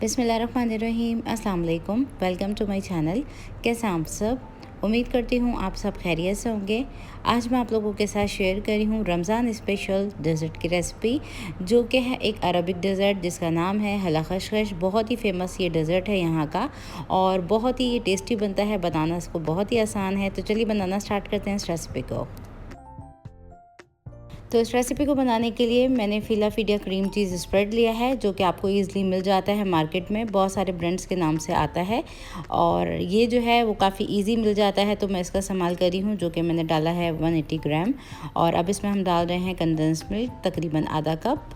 बिस्मिल्लाहिर्रहमानिर्रहीम, अस्सलाम वालेकुम। Welcome to my channel. कैसे हैं आप सब? उम्मीद करती हूँ आप सब खैरियत से होंगे। आज मैं आप लोगों के साथ शेयर कर रही हूँ रमज़ान स्पेशल डेज़र्ट की रेसिपी, जो कि है एक अरबिक डेज़र्ट जिसका नाम है हला खशखश। बहुत ही फेमस ये डेज़र्ट है यहाँ का और बहुत ही ये टेस्टी बनता है। बनाना इसको बहुत ही आसान है। तो चलिए बनाना स्टार्ट करते हैं इस रेसिपी को। तो इस रेसिपी को बनाने के लिए मैंने फिलाफीडिया क्रीम चीज़ स्प्रेड लिया है, जो कि आपको ईज़िली मिल जाता है मार्केट में। बहुत सारे ब्रांड्स के नाम से आता है और ये जो है वो काफ़ी इजी मिल जाता है। तो मैं इसका इस्तेमाल कर रही हूँ, जो कि मैंने डाला है 180 ग्राम। और अब इसमें हम डाल रहे हैं कंडेंस मिल्क, तकरीबन आधा कप।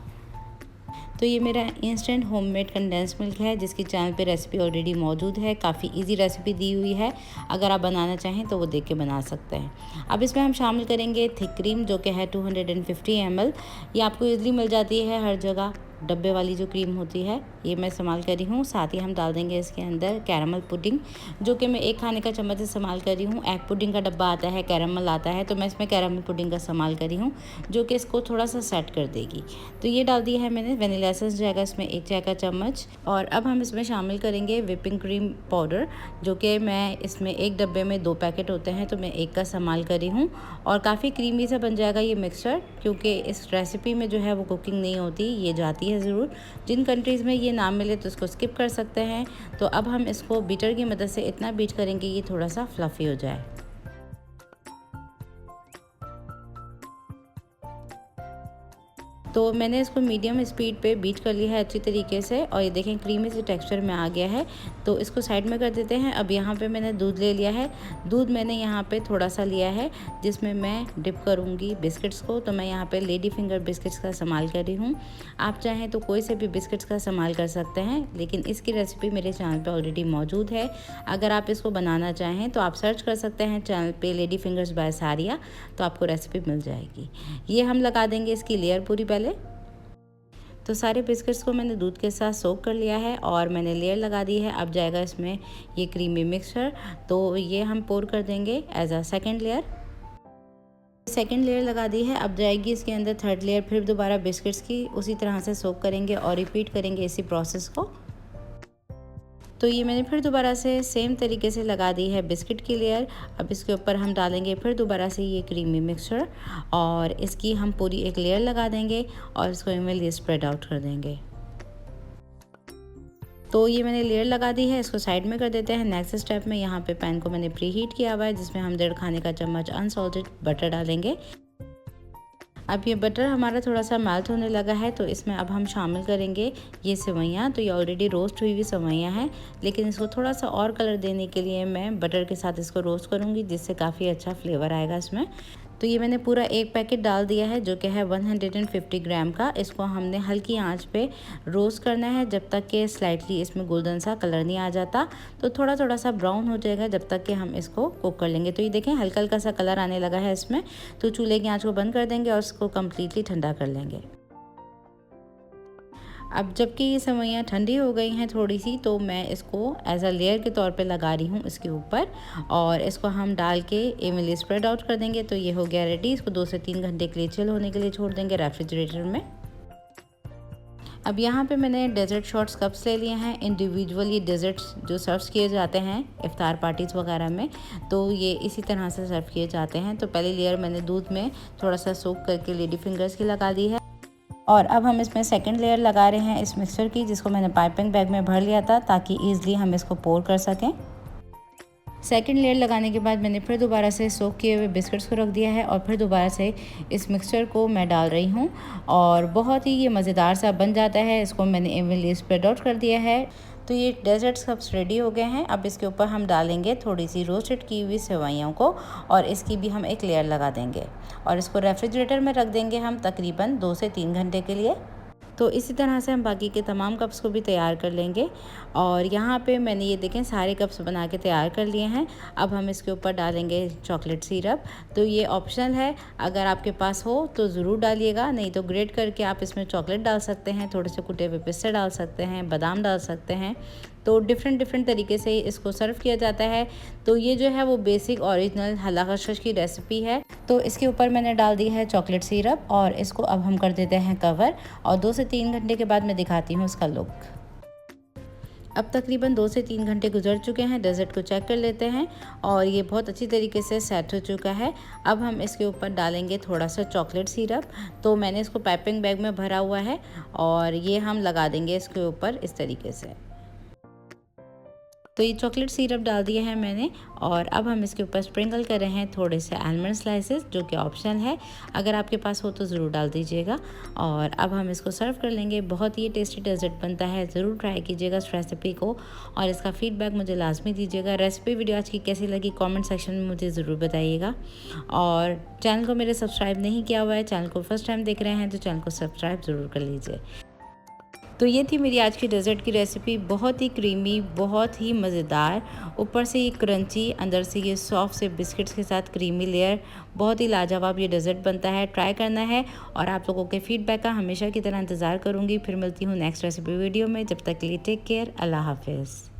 तो ये मेरा इंस्टेंट होममेड कंडेंस मिल्क है, जिसकी चैनल पे रेसिपी ऑलरेडी मौजूद है। काफ़ी इजी रेसिपी दी हुई है, अगर आप बनाना चाहें तो वो देख के बना सकते हैं। अब इसमें हम शामिल करेंगे थिक क्रीम, जो कि है 250 ml। ये आपको इजीली मिल जाती है हर जगह। डब्बे वाली जो क्रीम होती है ये मैं इस्तेमाल कर रही हूँ। साथ ही हम डाल देंगे इसके अंदर कैरमल पुडिंग, जो कि मैं 1 खाने का चम्मच इस्तेमाल कर रही हूँ। एग पुडिंग का डब्बा आता है, कैरमल आता है, तो मैं इसमें कैरमल पुडिंग का इस्तेमाल कर रही हूँ, जो कि इसको थोड़ा सा सेट कर देगी। तो ये डाल दिया है मैंने। वनीला एसेंस जाएगा इसमें 1 चाय का चम्मच। और अब हम इसमें शामिल करेंगे व्हिपिंग क्रीम पाउडर, जो कि मैं इसमें एक डब्बे में 2 पैकेट होते हैं, तो मैं 1 का इस्तेमाल कर रही हूँ। और काफ़ी क्रीमी सा बन जाएगा ये मिक्सचर, क्योंकि इस रेसिपी में जो है वो कुकिंग नहीं होती, ये जाती है ज़रूर। जिन कंट्रीज़ में ये ना मिले तो इसको स्किप कर सकते हैं। तो अब हम इसको बीटर की मदद से इतना बीट करेंगे ये थोड़ा सा फ्लफ़ी हो जाए। तो मैंने इसको मीडियम स्पीड पे बीट कर लिया है अच्छी तरीके से, और ये देखें क्रीमी से टेक्सचर में आ गया है। तो इसको साइड में कर देते हैं। अब यहाँ पे मैंने दूध ले लिया है। दूध मैंने यहाँ पे थोड़ा सा लिया है, जिसमें मैं डिप करूँगी बिस्किट्स को। तो मैं यहाँ पे लेडी फिंगर बिस्किट्स का इस्तेमाल कर रही हूँ। आप चाहें तो कोई से भी बिस्किट्स का इस्तेमाल कर सकते हैं, लेकिन इसकी रेसिपी मेरे चैनल पर ऑलरेडी मौजूद है। अगर आप इसको बनाना चाहें तो आप सर्च कर सकते हैं चैनल पर लेडी फिंगर्स बाय सारिया, तो आपको रेसिपी मिल जाएगी। ये हम लगा देंगे इसकी लेयर पूरी पहले। तो सारे बिस्किट्स को मैंने दूध के साथ सोक कर लिया है और मैंने लेयर लगा दी है। अब जाएगा इसमें ये क्रीमी मिक्सचर, तो ये हम पोर कर देंगे as a second layer. Second layer लगा दी है। अब जाएगी इसके अंदर थर्ड लेयर, फिर दोबारा बिस्किट्स की उसी तरह से सोक करेंगे और रिपीट करेंगे इसी प्रोसेस को। तो ये मैंने फिर दोबारा से सेम तरीके से लगा दी है बिस्किट की लेयर। अब इसके ऊपर हम डालेंगे फिर दोबारा से ये क्रीमी मिक्सचर, और इसकी हम पूरी एक लेयर लगा देंगे और इसको इवनली स्प्रेड आउट कर देंगे। तो ये मैंने लेयर लगा दी है, इसको साइड में कर देते हैं। नेक्स्ट स्टेप में यहाँ पे पैन को मैंने प्री हीट किया हुआ है, जिसमें हम 1.5 खाने का चम्मच अनसॉल्टेड बटर डालेंगे। अब ये बटर हमारा थोड़ा सा मेल्ट होने लगा है, तो इसमें अब हम शामिल करेंगे ये सेवइयाँ। तो ये ऑलरेडी रोस्ट हुई हुई सेवइयाँ हैं, लेकिन इसको थोड़ा सा और कलर देने के लिए मैं बटर के साथ इसको रोस्ट करूँगी, जिससे काफ़ी अच्छा फ्लेवर आएगा इसमें। तो ये मैंने पूरा 1 पैकेट डाल दिया है, जो कि है 150 ग्राम का। इसको हमने हल्की आंच पे रोस्ट करना है जब तक कि स्लाइटली इसमें गोल्डन सा कलर नहीं आ जाता। तो थोड़ा थोड़ा सा ब्राउन हो जाएगा जब तक कि हम इसको कुक कर लेंगे। तो ये देखें हल्का हल्का सा कलर आने लगा है इसमें। तो चूल्हे की आंच को बंद कर देंगे और इसको कम्प्लीटली ठंडा कर लेंगे। अब जबकि ये सेवइयाँ ठंडी हो गई हैं थोड़ी सी, तो मैं इसको एज अ लेयर के तौर पे लगा रही हूँ इसके ऊपर, और इसको हम डाल के इवनली स्प्रेड आउट कर देंगे। तो ये हो गया रेडी। इसको 2 से 3 घंटे के लिए चिल होने के लिए छोड़ देंगे रेफ्रिजरेटर में। अब यहाँ पे मैंने डेजर्ट शॉर्ट्स कप्स ले लिए हैं। इंडिविजुअल ये डेजर्ट्स जो सर्व किए जाते हैं इफ्तार पार्टीज़ वगैरह में, तो ये इसी तरह से सर्व किए जाते हैं। तो पहली लेयर मैंने दूध में थोड़ा सा सोक करके लेडी फिंगर्स की लगा दी है, और अब हम इसमें सेकंड लेयर लगा रहे हैं इस मिक्सचर की, जिसको मैंने पाइपिंग बैग में भर लिया था ताकि ईज़िली हम इसको पोर कर सकें। सेकंड लेयर लगाने के बाद मैंने फिर दोबारा से सोक किए हुए बिस्किट्स को रख दिया है, और फिर दोबारा से इस मिक्सचर को मैं डाल रही हूँ, और बहुत ही ये मज़ेदार सा बन जाता है। इसको मैंने इवनली स्प्रेड आउट कर दिया है। तो ये डेजर्ट कप्स रेडी हो गए हैं। अब इसके ऊपर हम डालेंगे थोड़ी सी रोस्टेड की हुई सेवइयों को, और इसकी भी हम एक लेयर लगा देंगे, और इसको रेफ्रिजरेटर में रख देंगे हम तकरीबन 2 से 3 घंटे के लिए। तो इसी तरह से हम बाकी के तमाम कप्स को भी तैयार कर लेंगे। और यहाँ पे मैंने ये देखें सारे कप्स बना के तैयार कर लिए हैं। अब हम इसके ऊपर डालेंगे चॉकलेट सिरप। तो ये ऑप्शनल है, अगर आपके पास हो तो ज़रूर डालिएगा, नहीं तो ग्रेट करके आप इसमें चॉकलेट डाल सकते हैं, थोड़े से कुटे हुए पिस्ते डाल सकते हैं, बादाम डाल सकते हैं। तो डिफरेंट तरीके से इसको सर्व किया जाता है। तो ये जो है वो बेसिक ओरिजिनल हला खशखश की रेसिपी है। तो इसके ऊपर मैंने डाल दी है चॉकलेट सिरप, और इसको अब हम कर देते हैं कवर, और 2 से 3 घंटे के बाद मैं दिखाती हूँ इसका लुक। अब तकरीबन 2 से 3 घंटे गुजर चुके हैं। डेज़र्ट को चेक कर लेते हैं और ये बहुत अच्छी तरीके से सेट हो चुका है। अब हम इसके ऊपर डालेंगे थोड़ा सा चॉकलेट सिरप। तो मैंने इसको पाइपिंग बैग में भरा हुआ है और ये हम लगा देंगे इसके ऊपर इस तरीके से। तो ये चॉकलेट सिरप डाल दिया है मैंने और अब हम इसके ऊपर स्प्रिंकल कर रहे हैं थोड़े से आलमंड स्लाइसेस, जो कि ऑप्शनल है। अगर आपके पास हो तो ज़रूर डाल दीजिएगा। और अब हम इसको सर्व कर लेंगे। बहुत ही टेस्टी डेजर्ट बनता है, ज़रूर ट्राई कीजिएगा इस रेसिपी को और इसका फीडबैक मुझे लाजमी दीजिएगा। रेसिपी वीडियो आज की कैसी लगी कमेंट सेक्शन में मुझे ज़रूर बताइएगा। और चैनल को मेरे सब्सक्राइब नहीं किया हुआ है, चैनल को फर्स्ट टाइम देख रहे हैं तो चैनल को सब्सक्राइब ज़रूर कर लीजिए। तो ये थी मेरी आज की डेज़र्ट की रेसिपी। बहुत ही क्रीमी, बहुत ही मज़ेदार, ऊपर से ये क्रंची, अंदर से ये सॉफ्ट से बिस्किट्स के साथ क्रीमी लेयर। बहुत ही लाजवाब ये डेज़र्ट बनता है, ट्राई करना है। और आप लोगों के फीडबैक का हमेशा की तरह इंतज़ार करूँगी। फिर मिलती हूँ नेक्स्ट रेसिपी वीडियो में। जब तक के लिए टेक केयर, अल्लाह हाफिज़।